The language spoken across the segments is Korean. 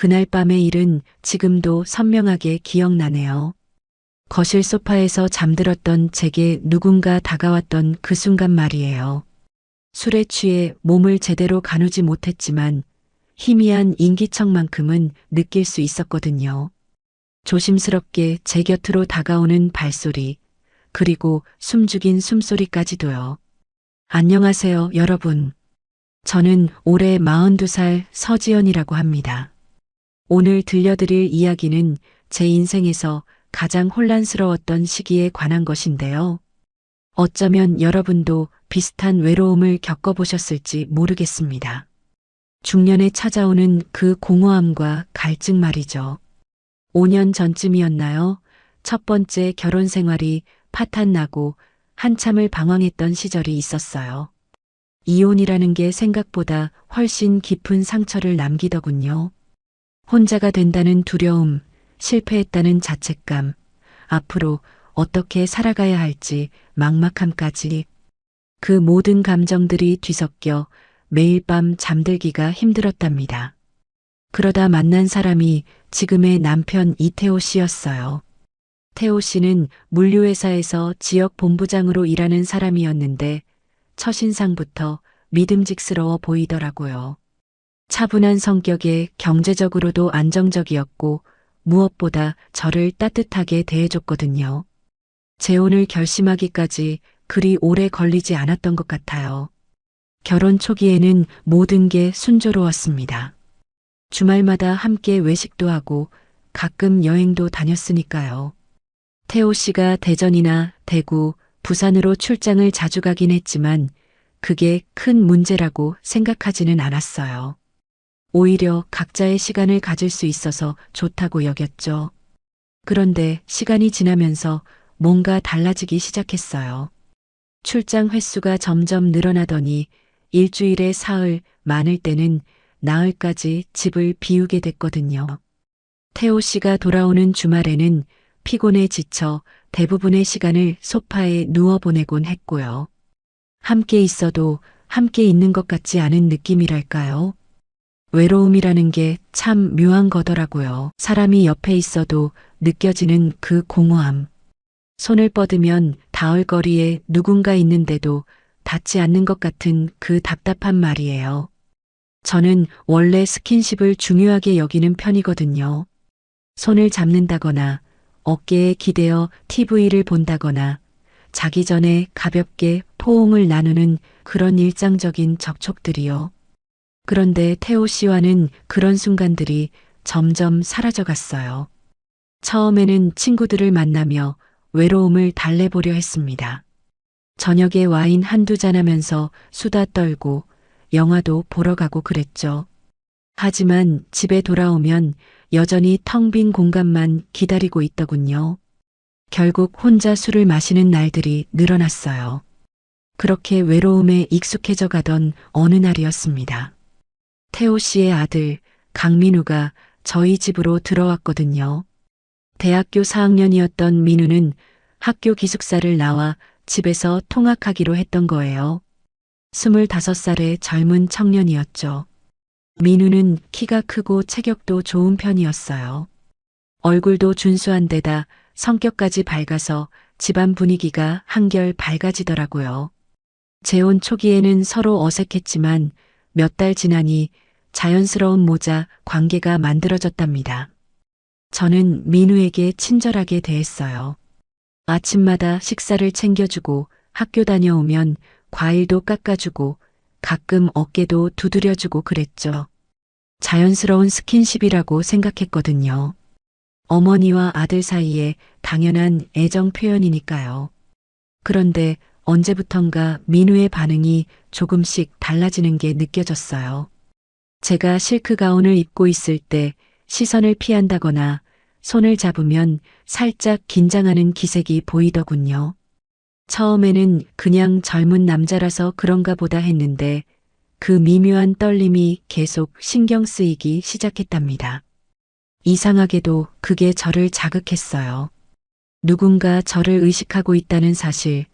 그날 밤의 일은 지금도 선명하게 기억나네요. 거실 소파에서 잠들었던 제게 누군가 다가왔던 그 순간 말이에요. 술에 취해 몸을 제대로 가누지 못했지만 희미한 인기척만큼은 느낄 수 있었거든요. 조심스럽게 제 곁으로 다가오는 발소리, 그리고 숨죽인 숨소리까지도요. 안녕하세요, 여러분. 저는 올해 42살 서지연이라고 합니다. 오늘 들려드릴 이야기는 제 인생에서 가장 혼란스러웠던 시기에 관한 것인데요. 어쩌면 여러분도 비슷한 외로움을 겪어보셨을지 모르겠습니다. 중년에 찾아오는 그 공허함과 갈증 말이죠. 5년 전쯤이었나요? 첫 번째 결혼 생활이 파탄나고 한참을 방황했던 시절이 있었어요. 이혼이라는 게 생각보다 훨씬 깊은 상처를 남기더군요. 혼자가 된다는 두려움, 실패했다는 자책감, 앞으로 어떻게 살아가야 할지 막막함까지, 그 모든 감정들이 뒤섞여 매일 밤 잠들기가 힘들었답니다. 그러다 만난 사람이 지금의 남편 이태호 씨였어요. 태호 씨는 물류회사에서 지역 본부장으로 일하는 사람이었는데 첫인상부터 믿음직스러워 보이더라고요. 차분한 성격에 경제적으로도 안정적이었고 무엇보다 저를 따뜻하게 대해줬거든요. 재혼을 결심하기까지 그리 오래 걸리지 않았던 것 같아요. 결혼 초기에는 모든 게 순조로웠습니다. 주말마다 함께 외식도 하고 가끔 여행도 다녔으니까요. 태호 씨가 대전이나 대구, 부산으로 출장을 자주 가긴 했지만 그게 큰 문제라고 생각하지는 않았어요. 오히려 각자의 시간을 가질 수 있어서 좋다고 여겼죠. 그런데 시간이 지나면서 뭔가 달라지기 시작했어요. 출장 횟수가 점점 늘어나더니 일주일에 사흘, 많을 때는 나흘까지 집을 비우게 됐거든요. 태호 씨가 돌아오는 주말에는 피곤해 지쳐 대부분의 시간을 소파에 누워 보내곤 했고요. 함께 있어도 함께 있는 것 같지 않은 느낌이랄까요? 외로움이라는 게 참 묘한 거더라고요. 사람이 옆에 있어도 느껴지는 그 공허함. 손을 뻗으면 닿을 거리에 누군가 있는데도 닿지 않는 것 같은 그 답답한 말이에요. 저는 원래 스킨십을 중요하게 여기는 편이거든요. 손을 잡는다거나 어깨에 기대어 TV를 본다거나 자기 전에 가볍게 포옹을 나누는 그런 일상적인 접촉들이요. 그런데 태호 씨와는 그런 순간들이 점점 사라져갔어요. 처음에는 친구들을 만나며 외로움을 달래보려 했습니다. 저녁에 와인 한두 잔 하면서 수다 떨고 영화도 보러 가고 그랬죠. 하지만 집에 돌아오면 여전히 텅 빈 공간만 기다리고 있더군요. 결국 혼자 술을 마시는 날들이 늘어났어요. 그렇게 외로움에 익숙해져 가던 어느 날이었습니다. 태호 씨의 아들 강민우가 저희 집으로 들어왔거든요. 대학교 4학년이었던 민우는 학교 기숙사를 나와 집에서 통학하기로 했던 거예요. 25살의 젊은 청년이었죠. 민우는 키가 크고 체격도 좋은 편이었어요. 얼굴도 준수한 데다 성격까지 밝아서 집안 분위기가 한결 밝아지더라고요. 재혼 초기에는 서로 어색했지만 몇 달 지나니 자연스러운 모자 관계가 만들어졌답니다. 저는 민우에게 친절하게 대했어요. 아침마다 식사를 챙겨주고 학교 다녀오면 과일도 깎아주고 가끔 어깨도 두드려주고 그랬죠. 자연스러운 스킨십이라고 생각했거든요. 어머니와 아들 사이에 당연한 애정 표현이니까요. 그런데 언제부턴가 민우의 반응이 조금씩 달라지는 게 느껴졌어요. 제가 실크 가운을 입고 있을 때 시선을 피한다거나 손을 잡으면 살짝 긴장하는 기색이 보이더군요. 처음에는 그냥 젊은 남자라서 그런가 보다 했는데 그 미묘한 떨림이 계속 신경 쓰이기 시작했답니다. 이상하게도 그게 저를 자극했어요. 누군가 저를 의식하고 있다는 사실,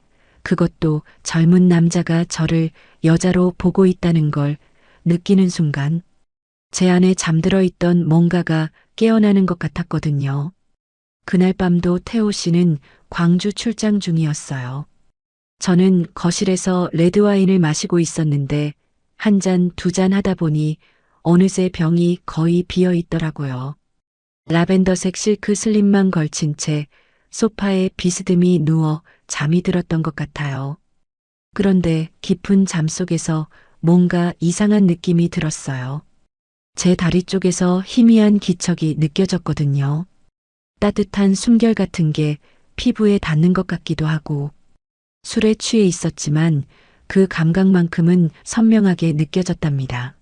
그것도 젊은 남자가 저를 여자로 보고 있다는 걸 느끼는 순간 제 안에 잠들어 있던 뭔가가 깨어나는 것 같았거든요. 그날 밤도 태호 씨는 광주 출장 중이었어요. 저는 거실에서 레드와인을 마시고 있었는데 한 잔, 두 잔 하다 보니 어느새 병이 거의 비어 있더라고요. 라벤더색 실크 슬립만 걸친 채 소파에 비스듬히 누워 잠이 들었던 것 같아요. 그런데 깊은 잠 속에서 뭔가 이상한 느낌이 들었어요. 제 다리 쪽에서 희미한 기척이 느껴졌거든요. 따뜻한 숨결 같은 게 피부에 닿는 것 같기도 하고 술에 취해 있었지만 그 감각만큼은 선명하게 느껴졌답니다.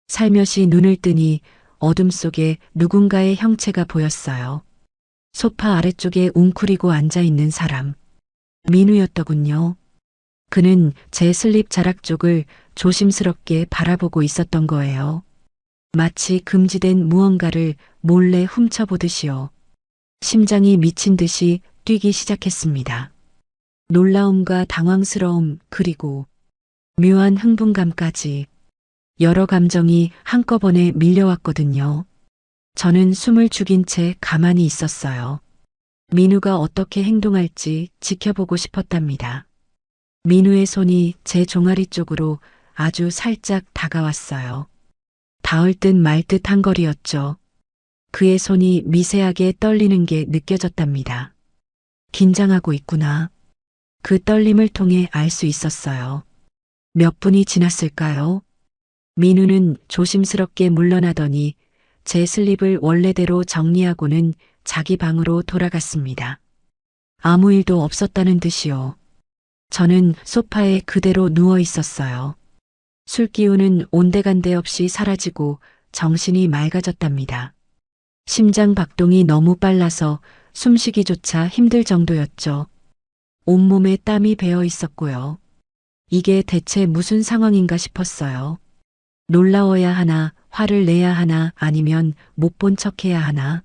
살며시 눈을 뜨니 어둠 속에 누군가의 형체가 보였어요. 소파 아래쪽에 웅크리고 앉아 있는 사람. 민우였더군요. 그는 제 슬립 자락 쪽을 조심스럽게 바라보고 있었던 거예요. 마치 금지된 무언가를 몰래 훔쳐보듯이요. 심장이 미친 듯이 뛰기 시작했습니다. 놀라움과 당황스러움 그리고 묘한 흥분감까지 여러 감정이 한꺼번에 밀려왔거든요. 저는 숨을 죽인 채 가만히 있었어요. 민우가 어떻게 행동할지 지켜보고 싶었답니다. 민우의 손이 제 종아리 쪽으로 아주 살짝 다가왔어요. 닿을 듯 말 듯한 거리였죠. 그의 손이 미세하게 떨리는 게 느껴졌답니다. 긴장하고 있구나. 그 떨림을 통해 알 수 있었어요. 몇 분이 지났을까요? 민우는 조심스럽게 물러나더니 제 슬립을 원래대로 정리하고는 자기 방으로 돌아갔습니다. 아무 일도 없었다는 듯이요. 저는 소파에 그대로 누워 있었어요. 술 기운은 온데간데 없이 사라지고 정신이 맑아졌답니다. 심장 박동이 너무 빨라서 숨쉬기조차 힘들 정도였죠. 온몸에 땀이 배어 있었고요. 이게 대체 무슨 상황인가 싶었어요. 놀라워야 하나, 화를 내야 하나, 아니면 못 본 척해야 하나.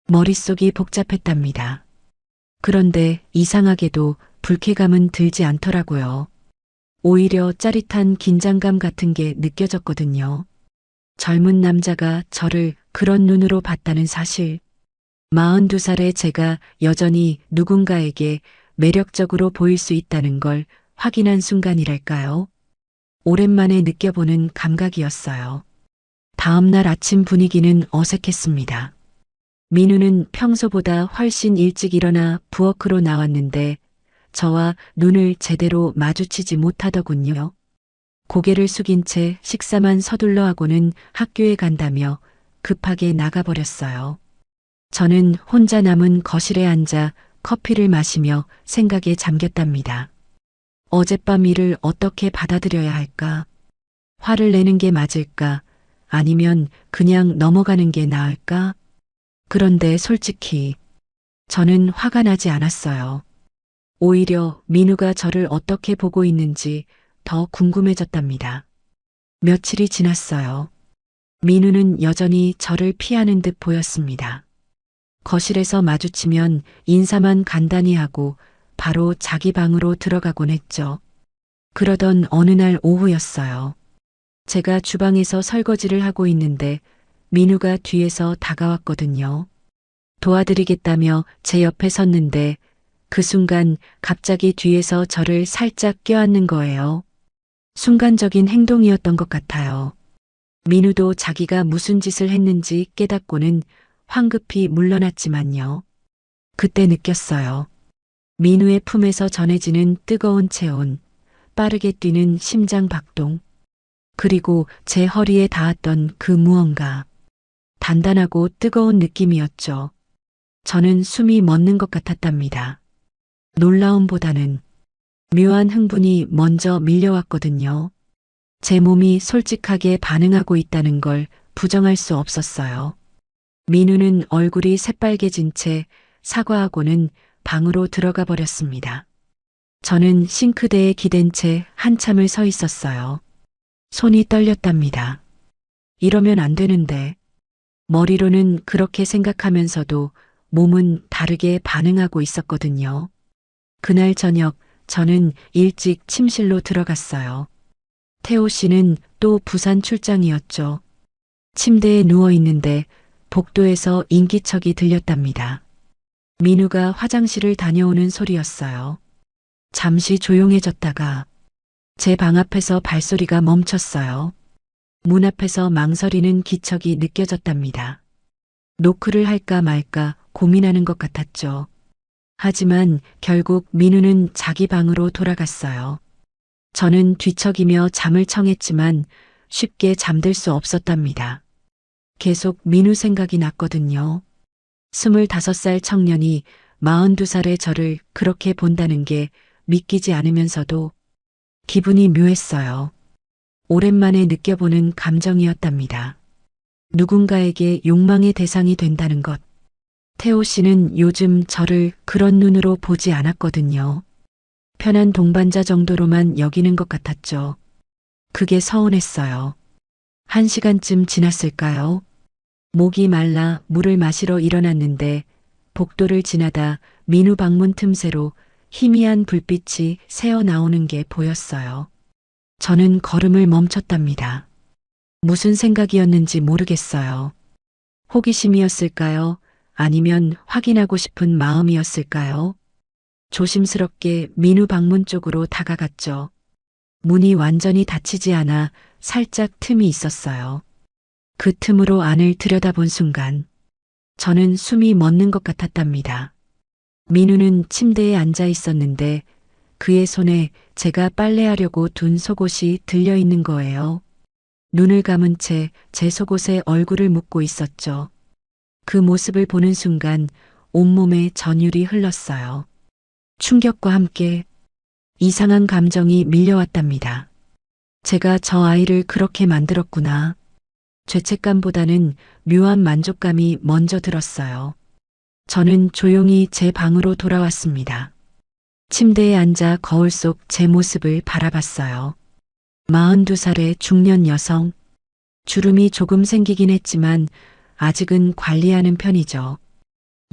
머릿속이 복잡했답니다. 그런데 이상하게도 불쾌감은 들지 않더라고요. 오히려 짜릿한 긴장감 같은 게 느껴졌거든요. 젊은 남자가 저를 그런 눈으로 봤다는 사실. 42살의 제가 여전히 누군가에게 매력적으로 보일 수 있다는 걸 확인한 순간이랄까요? 오랜만에 느껴보는 감각이었어요. 다음 날 아침 분위기는 어색했습니다. 민우는 평소보다 훨씬 일찍 일어나 부엌으로 나왔는데 저와 눈을 제대로 마주치지 못하더군요. 고개를 숙인 채 식사만 서둘러 하고는 학교에 간다며 급하게 나가버렸어요. 저는 혼자 남은 거실에 앉아 커피를 마시며 생각에 잠겼답니다. 어젯밤 일을 어떻게 받아들여야 할까? 화를 내는 게 맞을까? 아니면 그냥 넘어가는 게 나을까? 그런데 솔직히 저는 화가 나지 않았어요. 오히려 민우가 저를 어떻게 보고 있는지 더 궁금해졌답니다. 며칠이 지났어요. 민우는 여전히 저를 피하는 듯 보였습니다. 거실에서 마주치면 인사만 간단히 하고 바로 자기 방으로 들어가곤 했죠. 그러던 어느 날 오후였어요. 제가 주방에서 설거지를 하고 있는데 민우가 뒤에서 다가왔거든요. 도와드리겠다며 제 옆에 섰는데 그 순간 갑자기 뒤에서 저를 살짝 껴안는 거예요. 순간적인 행동이었던 것 같아요. 민우도 자기가 무슨 짓을 했는지 깨닫고는 황급히 물러났지만요. 그때 느꼈어요. 민우의 품에서 전해지는 뜨거운 체온, 빠르게 뛰는 심장 박동, 그리고 제 허리에 닿았던 그 무언가. 단단하고 뜨거운 느낌이었죠. 저는 숨이 멎는 것 같았답니다. 놀라움보다는 묘한 흥분이 먼저 밀려왔거든요. 제 몸이 솔직하게 반응하고 있다는 걸 부정할 수 없었어요. 민우는 얼굴이 새빨개진 채 사과하고는 방으로 들어가 버렸습니다. 저는 싱크대에 기댄 채 한참을 서 있었어요. 손이 떨렸답니다. 이러면 안 되는데. 머리로는 그렇게 생각하면서도 몸은 다르게 반응하고 있었거든요. 그날 저녁 저는 일찍 침실로 들어갔어요. 태호 씨는 또 부산 출장이었죠. 침대에 누워 있는데 복도에서 인기척이 들렸답니다. 민우가 화장실을 다녀오는 소리였어요. 잠시 조용해졌다가 제 방 앞에서 발소리가 멈췄어요. 문 앞에서 망설이는 기척이 느껴졌답니다. 노크를 할까 말까 고민하는 것 같았죠. 하지만 결국 민우는 자기 방으로 돌아갔어요. 저는 뒤척이며 잠을 청했지만 쉽게 잠들 수 없었답니다. 계속 민우 생각이 났거든요. 25살 청년이 42살의 저를 그렇게 본다는 게 믿기지 않으면서도 기분이 묘했어요. 오랜만에 느껴보는 감정이었답니다. 누군가에게 욕망의 대상이 된다는 것. 태호 씨는 요즘 저를 그런 눈으로 보지 않았거든요. 편한 동반자 정도로만 여기는 것 같았죠. 그게 서운했어요. 1시간쯤 지났을까요? 목이 말라 물을 마시러 일어났는데 복도를 지나다 민우 방문 틈새로 희미한 불빛이 새어 나오는 게 보였어요. 저는 걸음을 멈췄답니다. 무슨 생각이었는지 모르겠어요. 호기심이었을까요? 아니면 확인하고 싶은 마음이었을까요? 조심스럽게 민우 방문 쪽으로 다가갔죠. 문이 완전히 닫히지 않아 살짝 틈이 있었어요. 그 틈으로 안을 들여다본 순간 저는 숨이 멎는 것 같았답니다. 민우는 침대에 앉아 있었는데 그의 손에 제가 빨래하려고 둔 속옷이 들려 있는 거예요. 눈을 감은 채 제 속옷에 얼굴을 묻고 있었죠. 그 모습을 보는 순간 온몸에 전율이 흘렀어요. 충격과 함께 이상한 감정이 밀려왔답니다. 제가 저 아이를 그렇게 만들었구나. 죄책감보다는 묘한 만족감이 먼저 들었어요. 저는 조용히 제 방으로 돌아왔습니다. 침대에 앉아 거울 속 제 모습을 바라봤어요. 42살의 중년 여성. 주름이 조금 생기긴 했지만 아직은 관리하는 편이죠.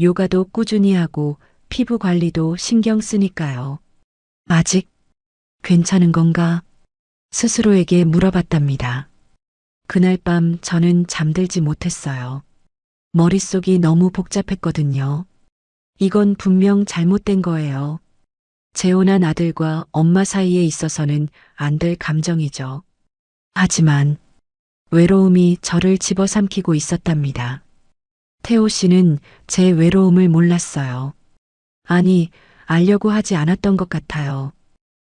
요가도 꾸준히 하고 피부 관리도 신경 쓰니까요. 아직 괜찮은 건가? 스스로에게 물어봤답니다. 그날 밤 저는 잠들지 못했어요. 머릿속이 너무 복잡했거든요. 이건 분명 잘못된 거예요. 재혼한 아들과 엄마 사이에 있어서는 안 될 감정이죠. 하지만 외로움이 저를 집어삼키고 있었답니다. 태호 씨는 제 외로움을 몰랐어요. 아니, 알려고 하지 않았던 것 같아요.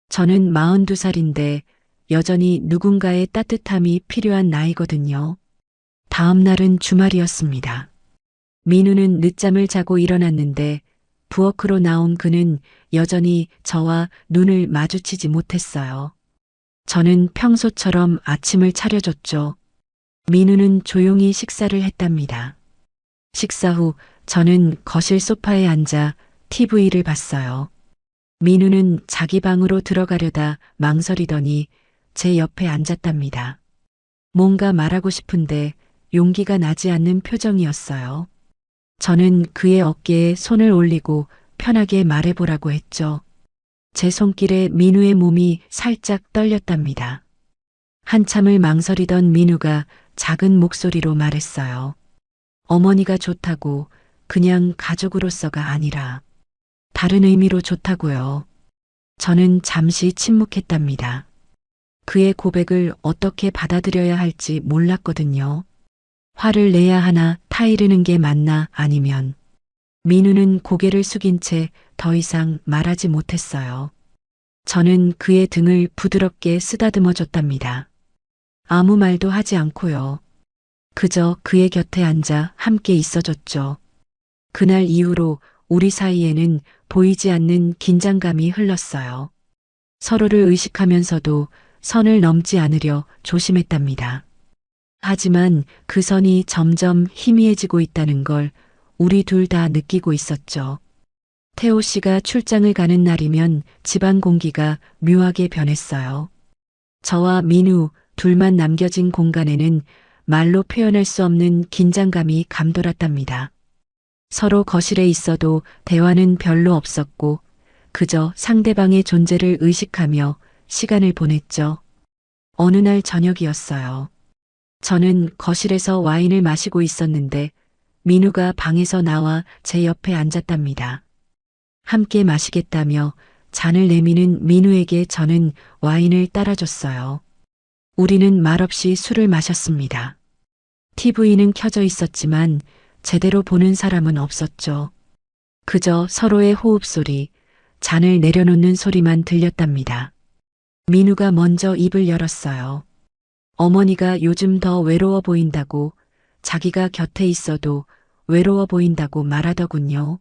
저는 42살인데 여전히 누군가의 따뜻함이 필요한 나이거든요. 다음 날은 주말이었습니다. 민우는 늦잠을 자고 일어났는데 부엌으로 나온 그는 여전히 저와 눈을 마주치지 못했어요. 저는 평소처럼 아침을 차려줬죠. 민우는 조용히 식사를 했답니다. 식사 후 저는 거실 소파에 앉아 TV를 봤어요. 민우는 자기 방으로 들어가려다 망설이더니 제 옆에 앉았답니다. 뭔가 말하고 싶은데 용기가 나지 않는 표정이었어요. 저는 그의 어깨에 손을 올리고 편하게 말해보라고 했죠. 제 손길에 민우의 몸이 살짝 떨렸답니다. 한참을 망설이던 민우가 작은 목소리로 말했어요. 어머니가 좋다고 그냥 가족으로서가 아니라 다른 의미로 좋다고요. 저는 잠시 침묵했답니다. 그의 고백을 어떻게 받아들여야 할지 몰랐거든요. 화를 내야 하나 타이르는 게 맞나 아니면 민우는 고개를 숙인 채 더 이상 말하지 못했어요. 저는 그의 등을 부드럽게 쓰다듬어 줬답니다. 아무 말도 하지 않고요. 그저 그의 곁에 앉아 함께 있어줬죠. 그날 이후로 우리 사이에는 보이지 않는 긴장감이 흘렀어요. 서로를 의식하면서도 선을 넘지 않으려 조심했답니다. 하지만 그 선이 점점 희미해지고 있다는 걸 우리 둘 다 느끼고 있었죠. 태호 씨가 출장을 가는 날이면 집안 공기가 묘하게 변했어요. 저와 민우 둘만 남겨진 공간에는 말로 표현할 수 없는 긴장감이 감돌았답니다. 서로 거실에 있어도 대화는 별로 없었고 그저 상대방의 존재를 의식하며 시간을 보냈죠. 어느 날 저녁이었어요. 저는 거실에서 와인을 마시고 있었는데 민우가 방에서 나와 제 옆에 앉았답니다. 함께 마시겠다며 잔을 내미는 민우에게 저는 와인을 따라줬어요. 우리는 말없이 술을 마셨습니다. TV는 켜져 있었지만 제대로 보는 사람은 없었죠. 그저 서로의 호흡 소리, 잔을 내려놓는 소리만 들렸답니다. 민우가 먼저 입을 열었어요. 어머니가 요즘 더 외로워 보인다고, 자기가 곁에 있어도 외로워 보인다고 말하더군요.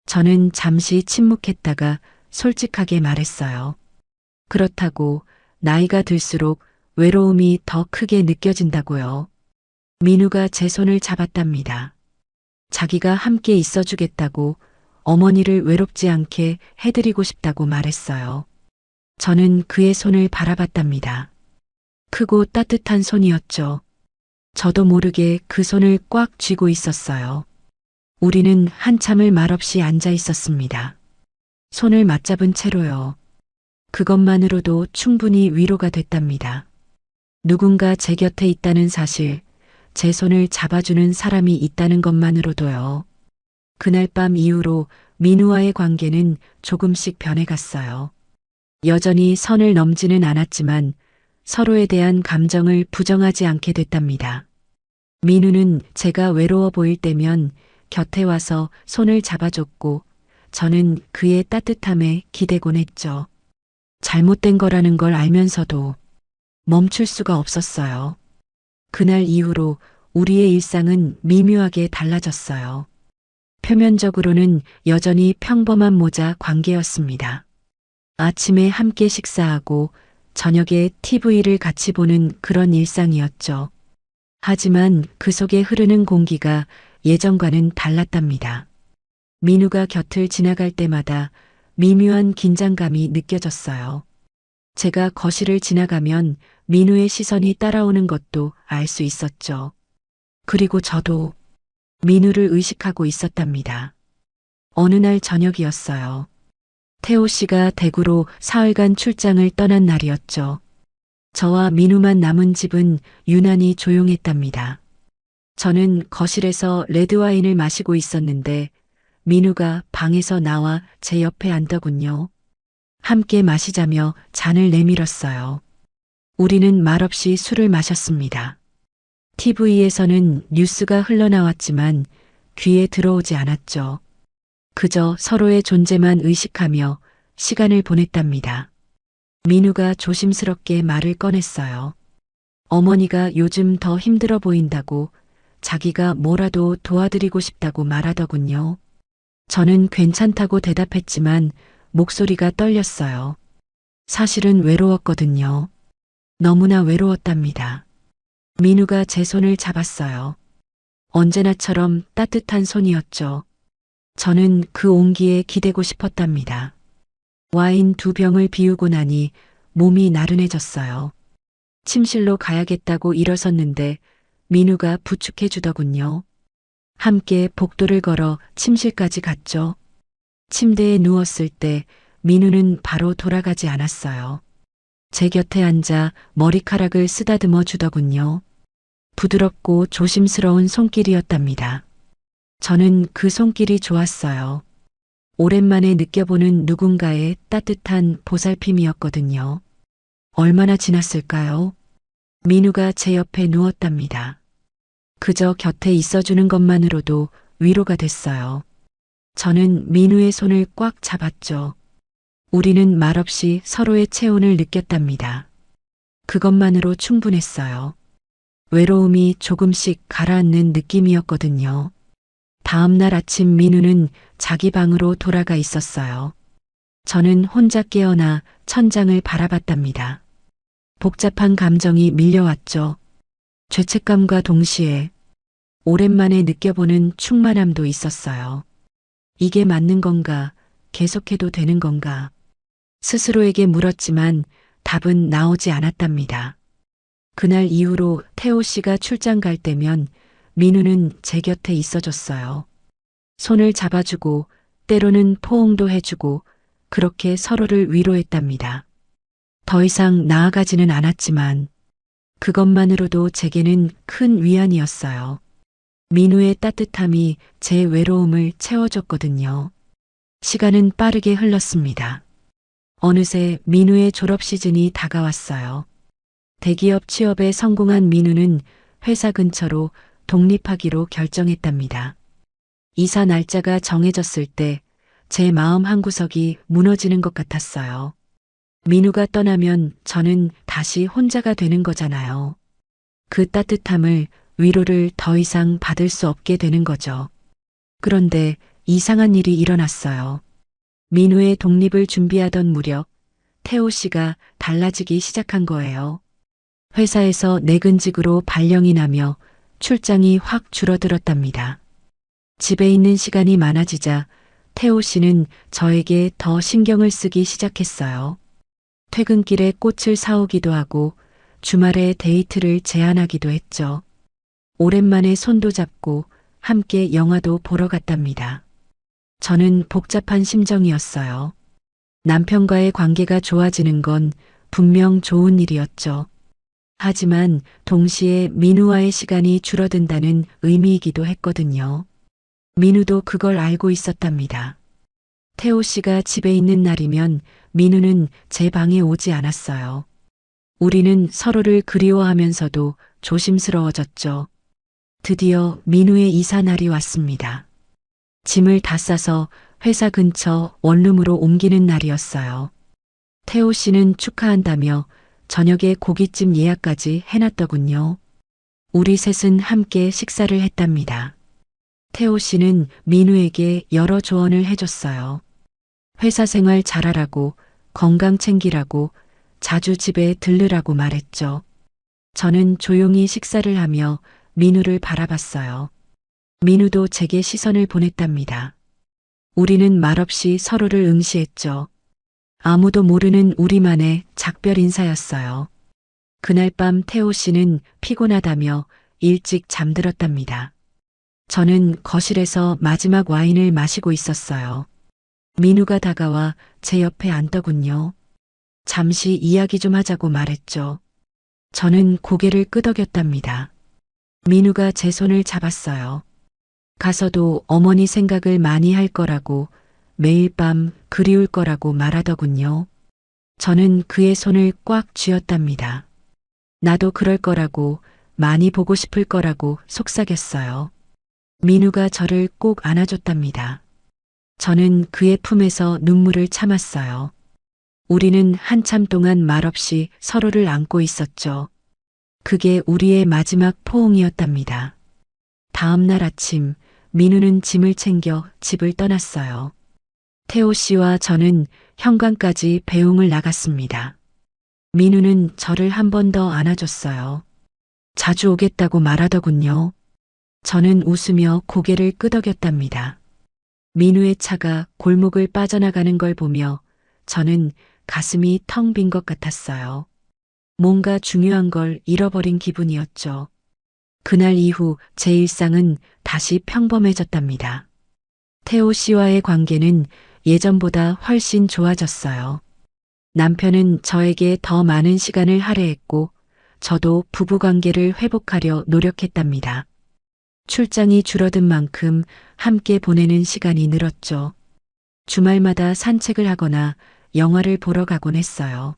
저는 잠시 침묵했다가 솔직하게 말했어요. 그렇다고 나이가 들수록 외로움이 더 크게 느껴진다고요. 민우가 제 손을 잡았답니다. 자기가 함께 있어주겠다고, 어머니를 외롭지 않게 해드리고 싶다고 말했어요. 저는 그의 손을 바라봤답니다. 크고 따뜻한 손이었죠. 저도 모르게 그 손을 꽉 쥐고 있었어요. 우리는 한참을 말없이 앉아 있었습니다. 손을 맞잡은 채로요. 그것만으로도 충분히 위로가 됐답니다. 누군가 제 곁에 있다는 사실, 제 손을 잡아주는 사람이 있다는 것만으로도요. 그날 밤 이후로 민우와의 관계는 조금씩 변해갔어요. 여전히 선을 넘지는 않았지만 서로에 대한 감정을 부정하지 않게 됐답니다. 민우는 제가 외로워 보일 때면 곁에 와서 손을 잡아줬고 저는 그의 따뜻함에 기대곤 했죠. 잘못된 거라는 걸 알면서도 멈출 수가 없었어요. 그날 이후로 우리의 일상은 미묘하게 달라졌어요. 표면적으로는 여전히 평범한 모자 관계였습니다. 아침에 함께 식사하고 저녁에 TV를 같이 보는 그런 일상이었죠. 하지만 그 속에 흐르는 공기가 예전과는 달랐답니다. 민우가 곁을 지나갈 때마다 미묘한 긴장감이 느껴졌어요. 제가 거실을 지나가면 민우의 시선이 따라오는 것도 알 수 있었죠. 그리고 저도 민우를 의식하고 있었답니다. 어느 날 저녁이었어요. 태호 씨가 대구로 사흘간 출장을 떠난 날이었죠. 저와 민우만 남은 집은 유난히 조용했답니다. 저는 거실에서 레드와인을 마시고 있었는데 민우가 방에서 나와 제 옆에 앉더군요. 함께 마시자며 잔을 내밀었어요. 우리는 말없이 술을 마셨습니다. TV에서는 뉴스가 흘러나왔지만 귀에 들어오지 않았죠. 그저 서로의 존재만 의식하며 시간을 보냈답니다. 민우가 조심스럽게 말을 꺼냈어요. 어머니가 요즘 더 힘들어 보인다고, 자기가 뭐라도 도와드리고 싶다고 말하더군요. 저는 괜찮다고 대답했지만 목소리가 떨렸어요. 사실은 외로웠거든요. 너무나 외로웠답니다. 민우가 제 손을 잡았어요. 언제나처럼 따뜻한 손이었죠. 저는 그 온기에 기대고 싶었답니다. 와인 2병을 비우고 나니 몸이 나른해졌어요. 침실로 가야겠다고 일어섰는데 민우가 부축해 주더군요. 함께 복도를 걸어 침실까지 갔죠. 침대에 누웠을 때 민우는 바로 돌아가지 않았어요. 제 곁에 앉아 머리카락을 쓰다듬어 주더군요. 부드럽고 조심스러운 손길이었답니다. 저는 그 손길이 좋았어요. 오랜만에 느껴보는 누군가의 따뜻한 보살핌이었거든요. 얼마나 지났을까요? 민우가 제 옆에 누웠답니다. 그저 곁에 있어주는 것만으로도 위로가 됐어요. 저는 민우의 손을 꽉 잡았죠. 우리는 말없이 서로의 체온을 느꼈답니다. 그것만으로 충분했어요. 외로움이 조금씩 가라앉는 느낌이었거든요. 다음 날 아침 민우는 자기 방으로 돌아가 있었어요. 저는 혼자 깨어나 천장을 바라봤답니다. 복잡한 감정이 밀려왔죠. 죄책감과 동시에 오랜만에 느껴보는 충만함도 있었어요. 이게 맞는 건가? 계속해도 되는 건가? 스스로에게 물었지만 답은 나오지 않았답니다. 그날 이후로 태호 씨가 출장 갈 때면 민우는 제 곁에 있어줬어요. 손을 잡아주고 때로는 포옹도 해주고 그렇게 서로를 위로했답니다. 더 이상 나아가지는 않았지만 그것만으로도 제게는 큰 위안이었어요. 민우의 따뜻함이 제 외로움을 채워줬거든요. 시간은 빠르게 흘렀습니다. 어느새 민우의 졸업 시즌이 다가왔어요. 대기업 취업에 성공한 민우는 회사 근처로 독립하기로 결정했답니다. 이사 날짜가 정해졌을 때 제 마음 한구석이 무너지는 것 같았어요. 민우가 떠나면 저는 다시 혼자가 되는 거잖아요. 그 따뜻함을, 위로를 더 이상 받을 수 없게 되는 거죠. 그런데 이상한 일이 일어났어요. 민우의 독립을 준비하던 무렵 태호 씨가 달라지기 시작한 거예요. 회사에서 내근직으로 발령이 나며 출장이 확 줄어들었답니다. 집에 있는 시간이 많아지자 태호 씨는 저에게 더 신경을 쓰기 시작했어요. 퇴근길에 꽃을 사오기도 하고 주말에 데이트를 제안하기도 했죠. 오랜만에 손도 잡고 함께 영화도 보러 갔답니다. 저는 복잡한 심정이었어요. 남편과의 관계가 좋아지는 건 분명 좋은 일이었죠. 하지만 동시에 민우와의 시간이 줄어든다는 의미이기도 했거든요. 민우도 그걸 알고 있었답니다. 태호 씨가 집에 있는 날이면 민우는 제 방에 오지 않았어요. 우리는 서로를 그리워하면서도 조심스러워졌죠. 드디어 민우의 이사 날이 왔습니다. 짐을 다 싸서 회사 근처 원룸으로 옮기는 날이었어요. 태호 씨는 축하한다며 저녁에 고깃집 예약까지 해놨더군요. 우리 셋은 함께 식사를 했답니다. 태호 씨는 민우에게 여러 조언을 해줬어요. 회사 생활 잘하라고, 건강 챙기라고, 자주 집에 들르라고 말했죠. 저는 조용히 식사를 하며 민우를 바라봤어요. 민우도 제게 시선을 보냈답니다. 우리는 말없이 서로를 응시했죠. 아무도 모르는 우리만의 작별 인사였어요. 그날 밤 태호 씨는 피곤하다며 일찍 잠들었답니다. 저는 거실에서 마지막 와인을 마시고 있었어요. 민우가 다가와 제 옆에 앉더군요. 잠시 이야기 좀 하자고 말했죠. 저는 고개를 끄덕였답니다. 민우가 제 손을 잡았어요. 가서도 어머니 생각을 많이 할 거라고, 매일 밤 그리울 거라고 말하더군요. 저는 그의 손을 꽉 쥐었답니다. 나도 그럴 거라고, 많이 보고 싶을 거라고 속삭였어요. 민우가 저를 꼭 안아줬답니다. 저는 그의 품에서 눈물을 참았어요. 우리는 한참 동안 말없이 서로를 안고 있었죠. 그게 우리의 마지막 포옹이었답니다. 다음 날 아침, 민우는 짐을 챙겨 집을 떠났어요. 태호 씨와 저는 현관까지 배웅을 나갔습니다. 민우는 저를 한 번 더 안아줬어요. 자주 오겠다고 말하더군요. 저는 웃으며 고개를 끄덕였답니다. 민우의 차가 골목을 빠져나가는 걸 보며 저는 가슴이 텅 빈 것 같았어요. 뭔가 중요한 걸 잃어버린 기분이었죠. 그날 이후 제 일상은 다시 평범해졌답니다. 태호 씨와의 관계는 예전보다 훨씬 좋아졌어요. 남편은 저에게 더 많은 시간을 할애했고 저도 부부관계를 회복하려 노력했답니다. 출장이 줄어든 만큼 함께 보내는 시간이 늘었죠. 주말마다 산책을 하거나 영화를 보러 가곤 했어요.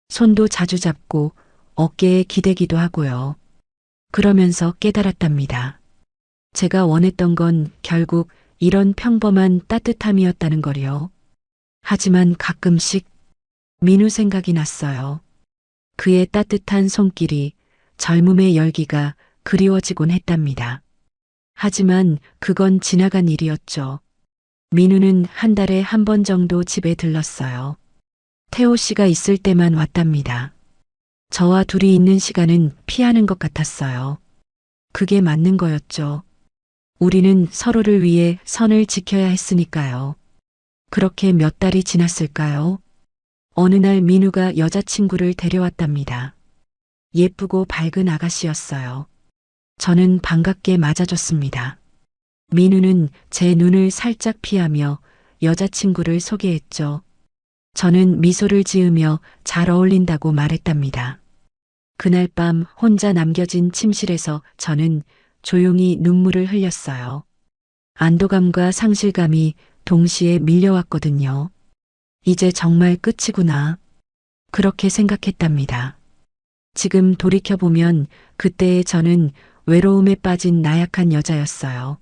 손도 자주 잡고 어깨에 기대기도 하고요. 그러면서 깨달았답니다. 제가 원했던 건 결국 이런 평범한 따뜻함이었다는 걸요. 하지만 가끔씩 민우 생각이 났어요. 그의 따뜻한 손길이, 젊음의 열기가 그리워지곤 했답니다. 하지만 그건 지나간 일이었죠. 민우는 한 달에 한 번 정도 집에 들렀어요. 태호 씨가 있을 때만 왔답니다. 저와 둘이 있는 시간은 피하는 것 같았어요. 그게 맞는 거였죠. 우리는 서로를 위해 선을 지켜야 했으니까요. 그렇게 몇 달이 지났을까요? 어느 날 민우가 여자친구를 데려왔답니다. 예쁘고 밝은 아가씨였어요. 저는 반갑게 맞아줬습니다. 민우는 제 눈을 살짝 피하며 여자친구를 소개했죠. 저는 미소를 지으며 잘 어울린다고 말했답니다. 그날 밤 혼자 남겨진 침실에서 저는 조용히 눈물을 흘렸어요. 안도감과 상실감이 동시에 밀려왔거든요. 이제 정말 끝이구나. 그렇게 생각했답니다. 지금 돌이켜보면 그때의 저는 외로움에 빠진 나약한 여자였어요.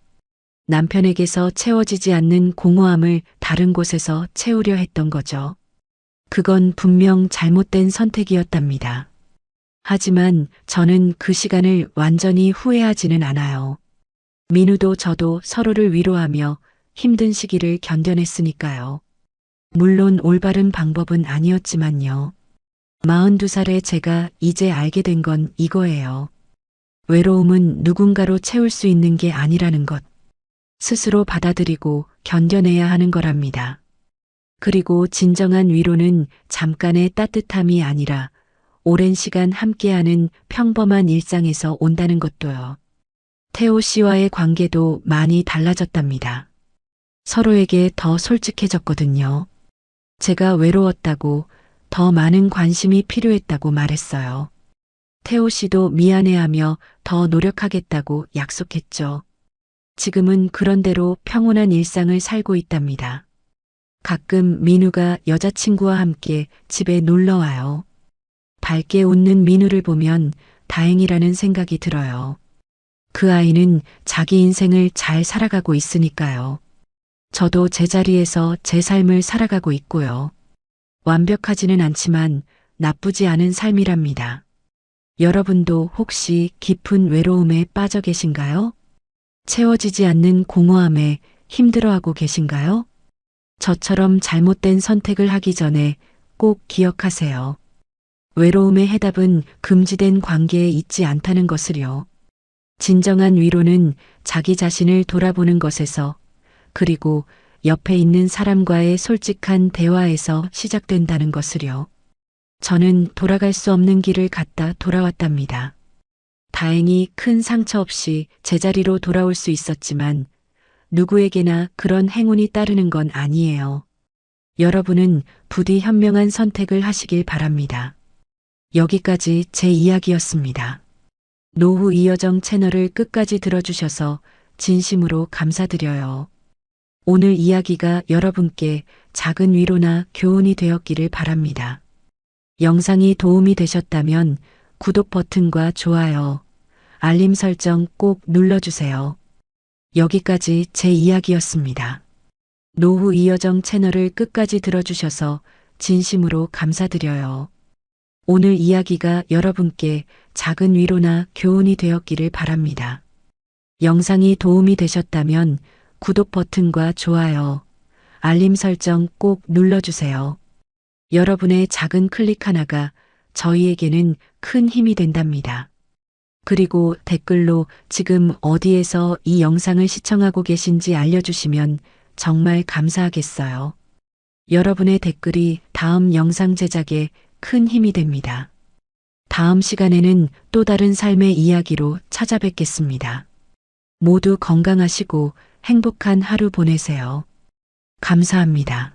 남편에게서 채워지지 않는 공허함을 다른 곳에서 채우려 했던 거죠. 그건 분명 잘못된 선택이었답니다. 하지만 저는 그 시간을 완전히 후회하지는 않아요. 민우도 저도 서로를 위로하며 힘든 시기를 견뎌냈으니까요. 물론 올바른 방법은 아니었지만요. 42살의 제가 이제 알게 된 건 이거예요. 외로움은 누군가로 채울 수 있는 게 아니라는 것. 스스로 받아들이고 견뎌내야 하는 거랍니다. 그리고 진정한 위로는 잠깐의 따뜻함이 아니라 오랜 시간 함께하는 평범한 일상에서 온다는 것도요. 태호 씨와의 관계도 많이 달라졌답니다. 서로에게 더 솔직해졌거든요. 제가 외로웠다고, 더 많은 관심이 필요했다고 말했어요. 태호 씨도 미안해하며 더 노력하겠다고 약속했죠. 지금은 그런대로 평온한 일상을 살고 있답니다. 가끔 민우가 여자친구와 함께 집에 놀러 와요. 밝게 웃는 민우를 보면 다행이라는 생각이 들어요. 그 아이는 자기 인생을 잘 살아가고 있으니까요. 저도 제자리에서 제 삶을 살아가고 있고요. 완벽하지는 않지만 나쁘지 않은 삶이랍니다. 여러분도 혹시 깊은 외로움에 빠져 계신가요? 채워지지 않는 공허함에 힘들어하고 계신가요? 저처럼 잘못된 선택을 하기 전에 꼭 기억하세요. 외로움의 해답은 금지된 관계에 있지 않다는 것을요. 진정한 위로는 자기 자신을 돌아보는 것에서, 그리고 옆에 있는 사람과의 솔직한 대화에서 시작된다는 것을요. 저는 돌아갈 수 없는 길을 갔다 돌아왔답니다. 다행히 큰 상처 없이 제자리로 돌아올 수 있었지만 누구에게나 그런 행운이 따르는 건 아니에요. 여러분은 부디 현명한 선택을 하시길 바랍니다. 여기까지 제 이야기였습니다. 노후 이여정 채널을 끝까지 들어주셔서 진심으로 감사드려요. 오늘 이야기가 여러분께 작은 위로나 교훈이 되었기를 바랍니다. 영상이 도움이 되셨다면 구독 버튼과 좋아요, 알림 설정 꼭 눌러주세요. 여기까지 제 이야기였습니다. 노후 이여정 채널을 끝까지 들어주셔서 진심으로 감사드려요. 오늘 이야기가 여러분께 작은 위로나 교훈이 되었기를 바랍니다. 영상이 도움이 되셨다면 구독 버튼과 좋아요, 알림 설정 꼭 눌러주세요. 여러분의 작은 클릭 하나가 저희에게는 큰 힘이 된답니다. 그리고 댓글로 지금 어디에서 이 영상을 시청하고 계신지 알려주시면 정말 감사하겠어요. 여러분의 댓글이 다음 영상 제작에 큰 힘이 됩니다. 다음 시간에는 또 다른 삶의 이야기로 찾아뵙겠습니다. 모두 건강하시고 행복한 하루 보내세요. 감사합니다.